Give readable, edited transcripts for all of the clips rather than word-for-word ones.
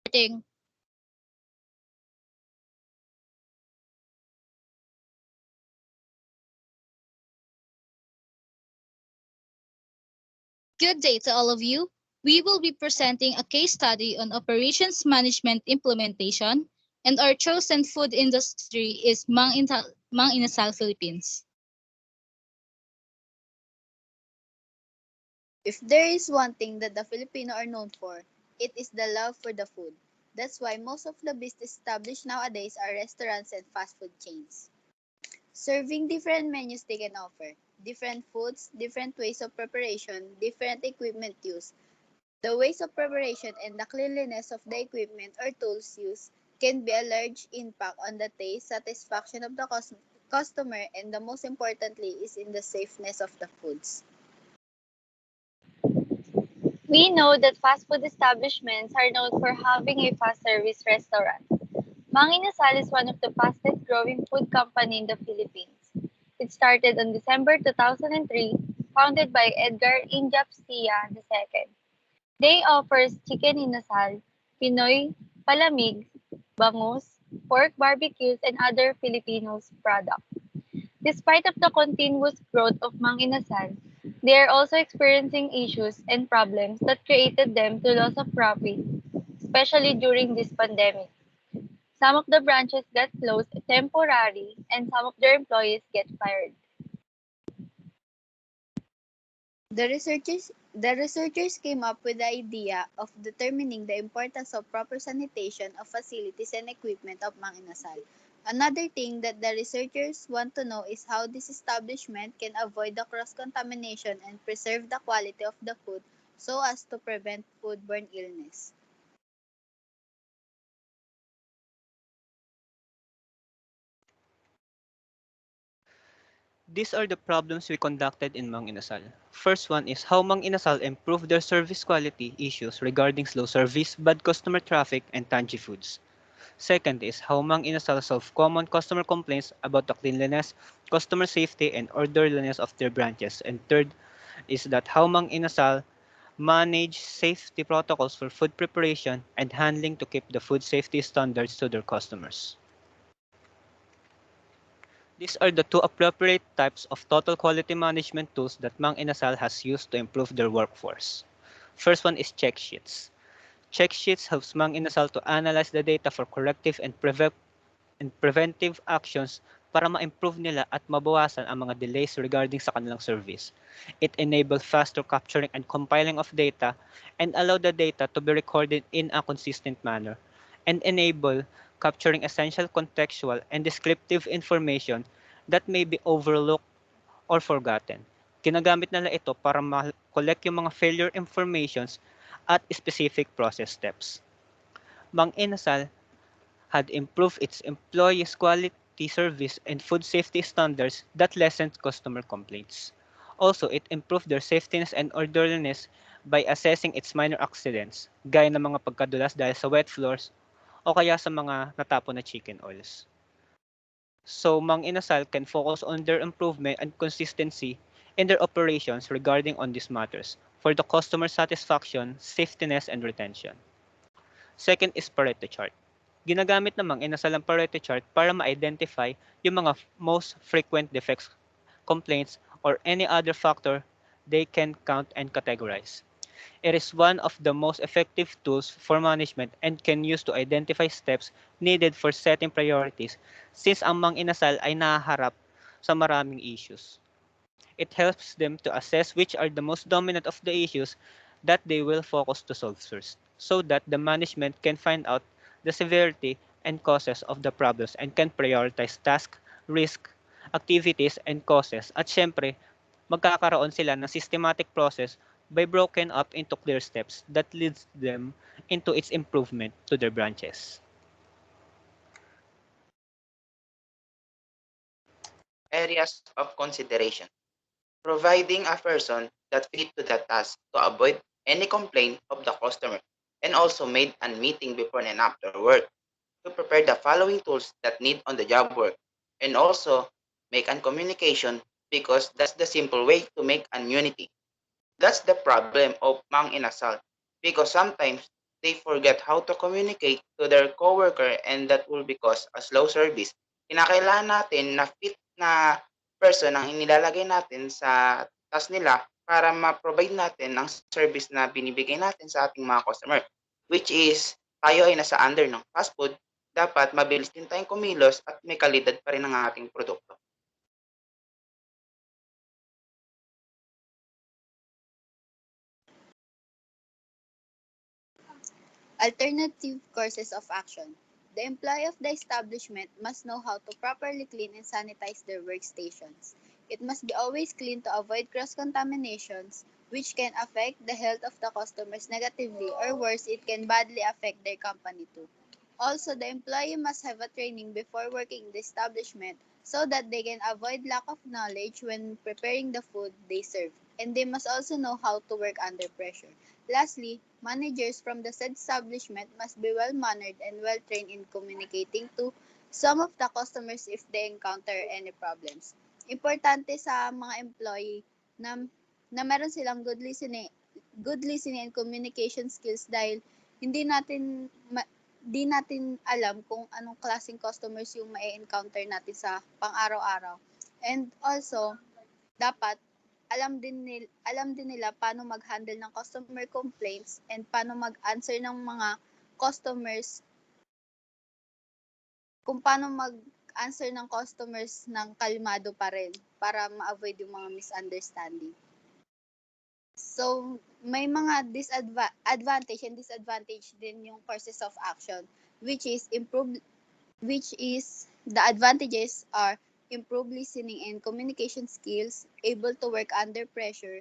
Thing. Good day to all of you. We will be presenting a case study on operations management implementation, and our chosen food industry is Mang Inasal, Philippines. If there is one thing that the Filipino are known for, it is the love for the food. That's why most of the business established nowadays are restaurants and fast food chains. Serving different menus they can offer, different foods, different ways of preparation, different equipment used. The ways of preparation and the cleanliness of the equipment or tools used can be a large impact on the taste, satisfaction of the customer, and the most importantly is in the safeness of the foods. We know that fast food establishments are known for having a fast service restaurant. Mang Inasal is one of the fastest growing food company in the Philippines. It started on December 2003, founded by Edgar Injapsia II. They offers chicken inasal, Pinoy palamig, bangus, pork barbecues, and other Filipinos products. Despite of the continuous growth of Mang Inasal, they are also experiencing issues and problems that created them to loss of profit, especially during this pandemic. Some of the branches got closed temporarily and some of their employees get fired. The researchers came up with the idea of determining the importance of proper sanitation of facilities and equipment of Mang Inasal. Another thing that the researchers want to know is how this establishment can avoid the cross-contamination and preserve the quality of the food so as to prevent foodborne illness. These are the problems we conducted in Mang Inasal. First one is how Mang Inasal improved their service quality issues regarding slow service, bad customer traffic, and tangy foods. Second is how Mang Inasal solved common customer complaints about the cleanliness, customer safety, and orderliness of their branches. And third is that how Mang Inasal manage safety protocols for food preparation and handling to keep the food safety standards to their customers. These are the two appropriate types of total quality management tools that Mang Inasal has used to improve their workforce. First one is check sheets. Check sheets helps Mang Inasal to analyze the data for corrective and preventive actions para ma-improve nila at mabawasan ang mga delays regarding sa kanilang service. It enables faster capturing and compiling of data and allow the data to be recorded in a consistent manner and enable capturing essential contextual and descriptive information that may be overlooked or forgotten. Ginagamit nila ito para ma-collect yung mga failure informations at specific process steps. Mang Inasal had improved its employees' quality service and food safety standards that lessened customer complaints. Also, it improved their safetiness and orderliness by assessing its minor accidents, gaya ng mga pagkadulas dahil sa wet floors o kaya sa mga natapon na chicken oils. So, Mang Inasal can focus on their improvement and consistency in their operations regarding on these matters for the customer satisfaction, safetiness, and retention. Second is Pareto chart. Ginagamit namang Inasal ang Pareto chart para ma-identify yung mga most frequent defects, complaints, or any other factor they can count and categorize. It is one of the most effective tools for management and can use to identify steps needed for setting priorities since ang Mang Inasal ay nahaharap sa maraming issues. It helps them to assess which are the most dominant of the issues that they will focus to solve first, so that the management can find out the severity and causes of the problems and can prioritize task, risk, activities, and causes. At syempre, magkakaroon sila ng systematic process by broken up into clear steps that leads them into its improvement to their branches. Areas of consideration. Providing a person that fit to the task to avoid any complaint of the customer, and also made a meeting before and after work to prepare the following tools that need on the job work, and also make an communication because that's the simple way to make an unity. That's the problem of Mang Inasal because sometimes they forget how to communicate to their coworker and that will be cause a slow service. Kinakailangan natin na fit na person ang inilalagay natin sa task nila para ma-provide natin ang service na binibigay natin sa ating mga customer. Which is, tayo ay nasa under ng fast food, dapat mabilis din tayong kumilos at may kalidad pa rin ang ating produkto. Alternative courses of action. The employee of the establishment must know how to properly clean and sanitize their workstations. It must be always clean to avoid cross-contaminations, which can affect the health of the customers negatively, or worse, it can badly affect their company too. Also, the employee must have a training before working in the establishment so that they can avoid lack of knowledge when preparing the food they serve. And they must also know how to work under pressure. Lastly, managers from the said establishment must be well-mannered and well-trained in communicating to some of the customers if they encounter any problems. Importante sa mga employee na meron silang good listening and communication skills dahil hindi natin di natin alam kung anong klaseng customers yung ma-encounter natin sa pang-araw-araw. And also, dapat alam din nila paano mag-handle ng customer complaints and paano mag-answer ng mga customers, kung paano mag-answer ng customers ng kalmado pa rin para ma-avoid yung mga misunderstanding. So, may mga advantage and disadvantage din yung courses of action, which is the advantages are improved listening and communication skills, able to work under pressure,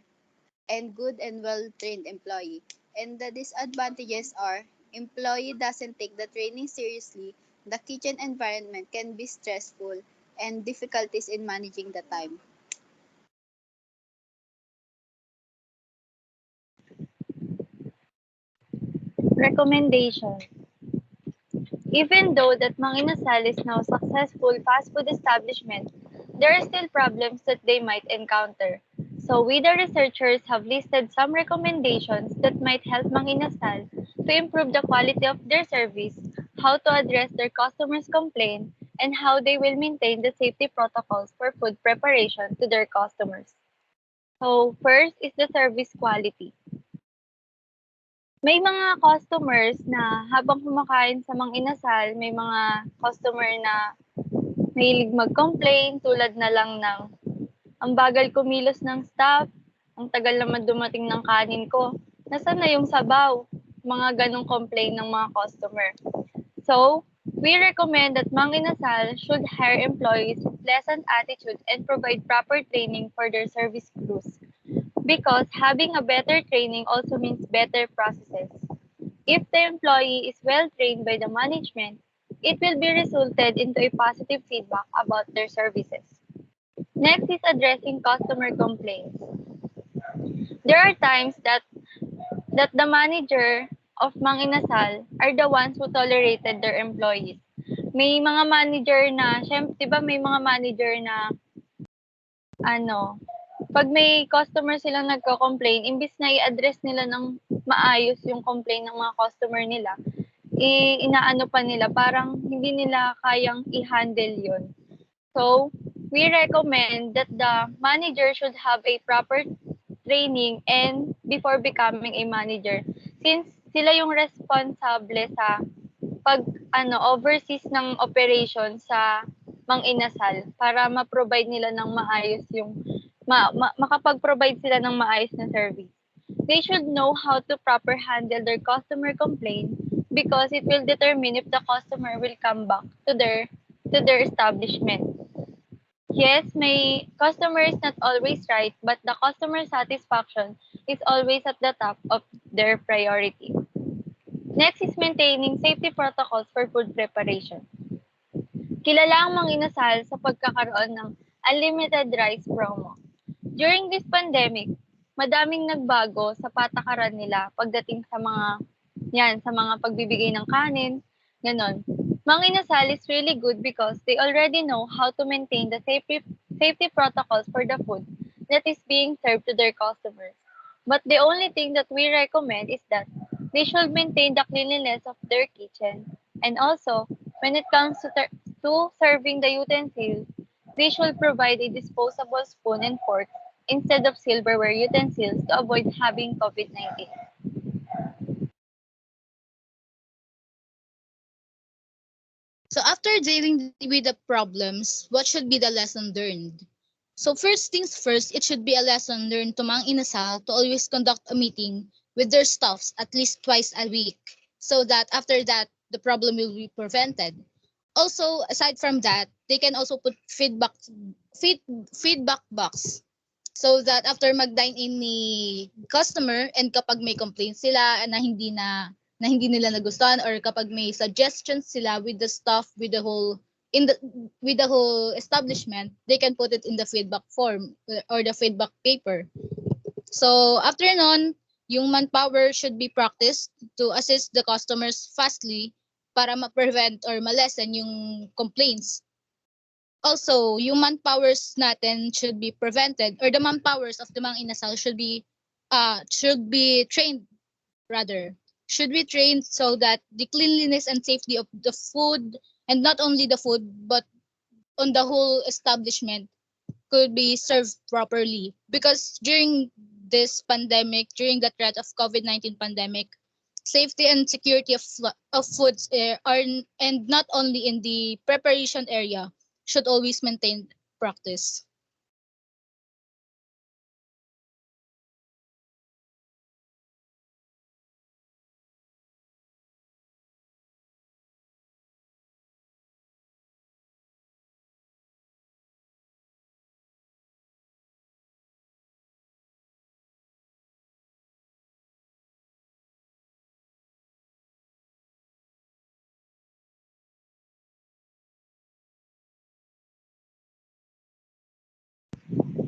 and good and well-trained employee. And the disadvantages are employee doesn't take the training seriously, the kitchen environment can be stressful, and difficulties in managing the time. Recommendation. Even though that Mang Inasal is now successful fast food establishment, there are still problems that they might encounter. So we the researchers have listed some recommendations that might help Mang Inasal to improve the quality of their service, how to address their customers' complaint, and how they will maintain the safety protocols for food preparation to their customers. So first is the service quality. May mga customers na habang kumakain sa Mang Inasal, may mga customer na mahilig mag-complain tulad na lang ng ang bagal kumilos ng staff, ang tagal naman dumating ng kanin ko, nasaan na yung sabaw? Mga ganong complain ng mga customer. So, we recommend that Mang Inasal should hire employees with pleasant attitude and provide proper training for their service crews. Because having a better training also means better processes. If the employee is well trained by the management, it will be resulted into a positive feedback about their services. Next is addressing customer complaints. There are times that the manager of Mang Inasal are the ones who tolerated their employees. May mga manager na, syempre, 'di ba may mga manager na pag may customer silang nagko-complain, imbis na i-address nila ng maayos yung complaint ng mga customer nila, inaano pa nila, parang hindi nila kayang i-handle yun. So, we recommend that the manager should have a proper training and before becoming a manager. Since sila yung responsable sa overseas ng operation sa Mang Inasal para ma-provide nila ng maayos yung makapag-provide sila ng maayos na service. They should know how to proper handle their customer complaint because it will determine if the customer will come back to their establishment. Yes, may customer is not always right, but the customer satisfaction is always at the top of their priority. Next is maintaining safety protocols for food preparation. Kilala ang Mang Inasal sa pagkakaroon ng unlimited rice promo. During this pandemic, madaming nagbago sa patakaran nila pagdating sa mga pagbibigay ng kanin, ganon. Mang Inasal is really good because they already know how to maintain the safety protocols for the food that is being served to their customers. But the only thing that we recommend is that They should maintain the cleanliness of their kitchen. And also, when it comes to serving the utensils, they should provide a disposable spoon and fork instead of silverware utensils to avoid having COVID-19. So after dealing with the problems, what should be the lesson learned? So first things first, it should be a lesson learned to Mang Inasal to always conduct a meeting with their staffs at least twice a week, so that after that, the problem will be prevented. Also, aside from that, they can also put feed, feedback box, so that after mag-dine in ni customer and kapag may complaints sila na hindi nila nagustuhan, or kapag may suggestions sila with the staff, with the whole in the with the whole establishment, they can put it in the feedback form or the feedback paper. So after nun, yung manpower should be practiced to assist the customers fastly para ma-prevent or ma-lessen yung complaints. Also, yung manpowers natin should be prevented, or the manpowers of the Mang Inasal should be trained, rather should be trained, so that the cleanliness and safety of the food, and not only the food but on the whole establishment, could be served properly. Because during this pandemic, during the threat of COVID-19 pandemic, safety and security of foods are, and not only in the preparation area, should always maintain practice.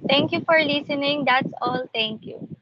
Thank you for listening. That's all. Thank you.